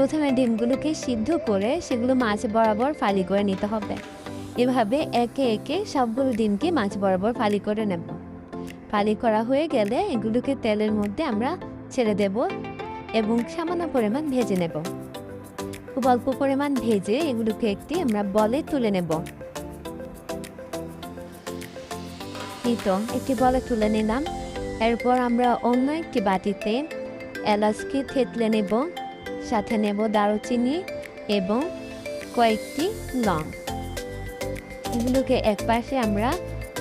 প্রথমে ডিমগুলোকে সিদ্ধ করে সেগুলো মাছ বরাবর ফালি করে নিতে হবে। এভাবে একে একে সবগুলো ডিমকে মাছ বরাবর ফালি করে নেব। ফালি করা হয়ে গেলে এগুলোকে তেলের মধ্যে আমরা ছেড়ে দেব এবং সামান্য পরিমাণ ভেজে নেব। খুব অল্প পরিমাণ ভেজে এগুলোকে আমরা বলে তুলে নেব। এই তো একটি বলে তুলে নিলাম। এরপর আমরা অন্য একটি বাটিতে এলাচকে থেতলে নেব, সাথে নেব দারুচিনি এবং কয়েকটি লং। এগুলোকে এক পাশে আমরা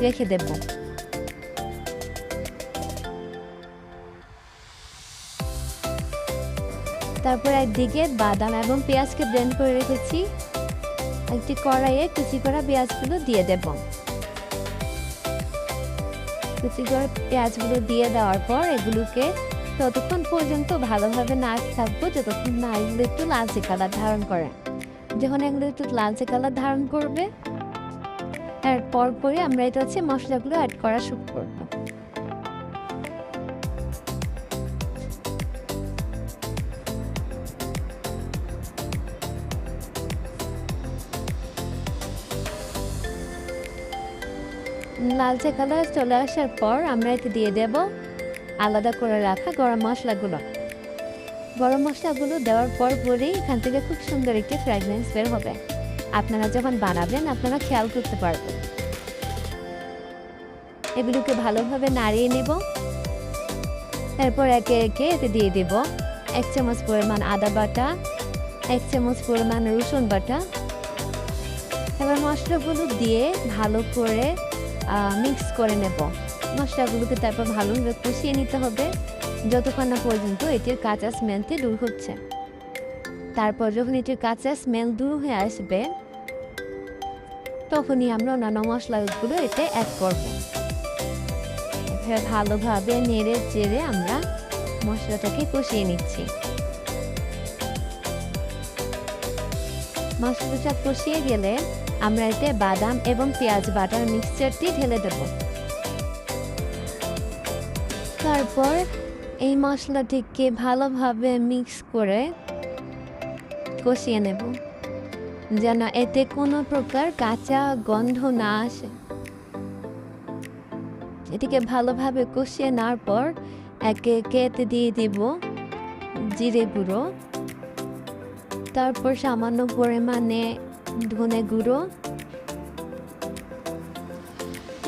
রেখে দেব। তারপর একদিকে বাদাম এবং পেঁয়াজকে ব্লেন্ড করে রেখেছি। একটি কড়াইয়ে কুচি করা পেঁয়াজগুলো দিয়ে দেব। কুচি করা পেঁয়াজগুলো দিয়ে দেওয়ার পর এগুলোকে ততক্ষণ পর্যন্ত ভালোভাবে নাড়তে থাকবো যতক্ষণ না এগুলো একটু লালচে কালার ধারণ করে। যখন এগুলো একটু লালচে কালার ধারণ করবে এরপর পরে আমরা এটা মশলাগুলো অ্যাড করা শুরু করব। লালচে কালার চলে আসার পর আমরা এতে দিয়ে দেব আলাদা করে রাখা গরম মশলাগুলো। গরম মশলাগুলো দেওয়ার পর পরেই এখান থেকে খুব সুন্দর একটি ফ্র্যাগনেন্স বের হবে। আপনারা যখন বানাবেন আপনারা খেয়াল করতে পারবেন। এগুলোকে ভালোভাবে নাড়িয়ে নেব। এরপর একে একে এতে দিয়ে দেব 1 চামচ পরিমাণ আদা বাটা, 1 চামচ পরিমাণ রসুন বাটা। এবার মশলাগুলো দিয়ে ভালো করে মিক্স করে নেব। মশলাগুলোকে তারপর ভালোভাবে কষিয়ে নিতে হবে যতক্ষণ না পর্যন্ত এটির কাঁচা স্মেলটি দূর হচ্ছে। তারপর যখন এটির কাঁচা স্মেল দূর হয়ে আসবে তখনই আমরা অন্যান্য মশলাগুলো এতে অ্যাড করব। ভালোভাবে নেড়ে চেড়ে আমরা মশলাটাকে কষিয়ে নিচ্ছি। মশলাটা কষিয়ে গেলে আমরা এতে বাদাম এবং পেঁয়াজ বাটার মিক্সচারটি ঢেলে দেব। তারপর এই মশলাটিকে ভালোভাবে মিক্স করে কষিয়ে নেব যেন এতে কোনো প্রকার কাঁচা গন্ধ না আসে। এটিকে ভালোভাবে কষিয়ে নেওয়ার পর একে একে এতে দিয়ে দিব জিরে গুঁড়ো, তারপর সামান্য পরিমাণে ধনে গুঁড়ো।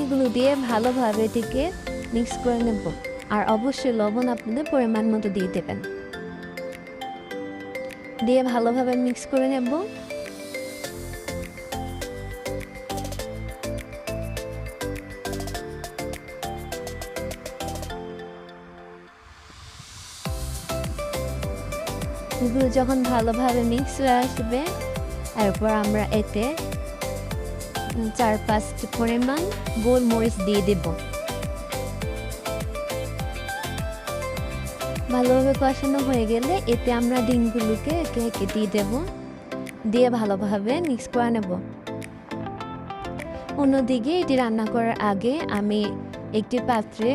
এগুলো দিয়ে ভালোভাবে এটিকে মিক্স করে নেব। আর অবশ্যই লবণ আপনাদের পরিমাণ মতো দিয়ে দেবেন। দিয়ে ভালোভাবে মিক্স করে নেব। এগুলো যখন ভালোভাবে মিক্স হয়ে আসবে এরপর আমরা এতে 4-5 পরিমাণ গোলমরিচ দিয়ে দেব। ভালোভাবে কষানো হয়ে গেলে এতে আমরা ডিমগুলোকে একে একে দিয়ে দেব। দিয়ে ভালোভাবে মিক্স করে নেব। অন্যদিকে এটি রান্না করার আগে আমি একটি পাত্রে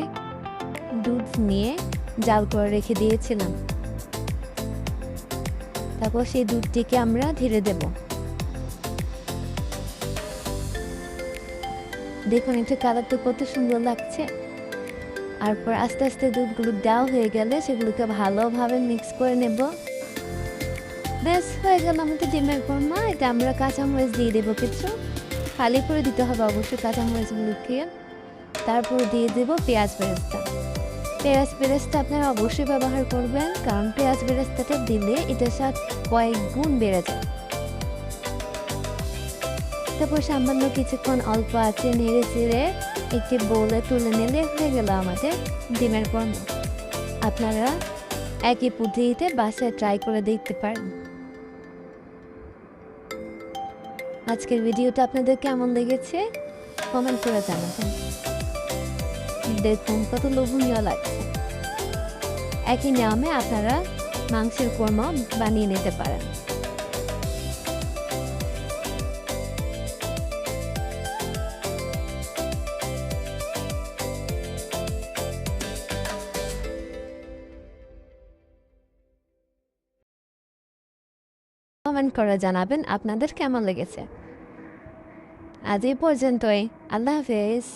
দুধ নিয়ে জাল করে রেখে দিয়েছিলাম। তারপর সেই দুধটিকে আমরা ঢেলে দেব। দেখুন এটা কালারটা কত সুন্দর লাগছে। তারপর আস্তে আস্তে দুধগুলো দেওয়া হয়ে গেলে সেগুলোকে ভালোভাবে মিক্স করে নেব। ব্যাস হয়ে গেল আমাদের ডিমের কোরমা। এটা আমরা কাঁচামরিচ দিয়ে দেবো কিছু, খালি করে দিতে হবে অবশ্যই কাঁচামরিচগুলোকে। তারপর দিয়ে দেবো পেঁয়াজ বেরেস্তা। পেঁয়াজ বেরেস্তা আপনারা অবশ্যই ব্যবহার করবেন কারণ পেঁয়াজ বেরেস্তাটা দিলে এটার স্বাদ কয়েক গুণ বেড়ে যায়। তারপর সামান্য কিছুক্ষণ অল্প আঁচে নেড়ে চেড়ে একটি বোলে তুলে নিলে হয়ে গেল আমাদের ডিমের কোরমা। আপনারা একই পদ্ধতিতে বাসায় ট্রাই করে দেখতে পারেন। আজকের ভিডিওটা আপনাদের কেমন লেগেছে কমেন্ট করে জানাবেন। দেখুন কত লোভনীয় লাগছে। একই নিয়মে আপনারা মাংসের কোরমা বানিয়ে নিতে পারেন। কমেন্ট করে জানাবেন আপনাদের কেমন লেগেছে। আজ এই পর্যন্তই। আল্লাহ হাফেজ।